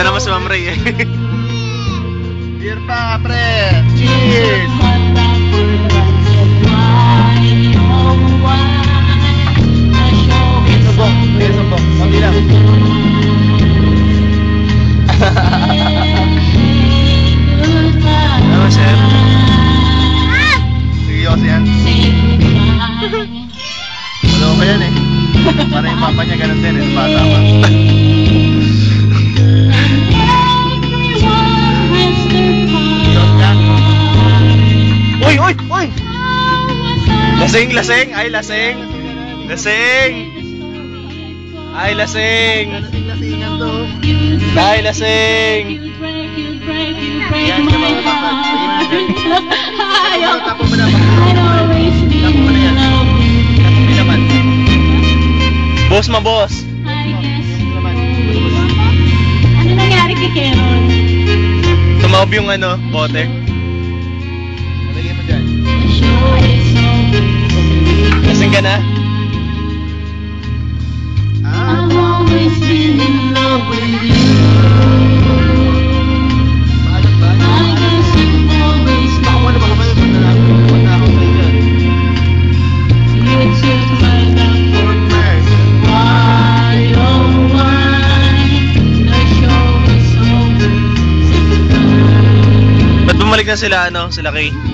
Ganda naman si Ma'am Ray eh. Beer pa, pre! Cheers! Sumbong. Konti lang. Ano, sir? Seryoso yan. Wala ko yan eh. Para yung papa niya ganun din eh. Bata pa. Uy! Lasing! Ay, lasing! Ay, lasing! Lasingan to. Ay, lasing! Yan, Ayaw. tapo mo na. Tapo mo na yan. Hindi naman. Boss ma, boss! Ano nangyari kay Keron? Tumaob yung ano, bote. Nalagay mo dyan. Lasing ka na? I've always been in love with you. Maalat ba? I guess you've always Baka mo na baka mo na ako sa dyan. You took my love for why, oh why? The show is over. Ba't bumalik na sila, ano, sila Kay?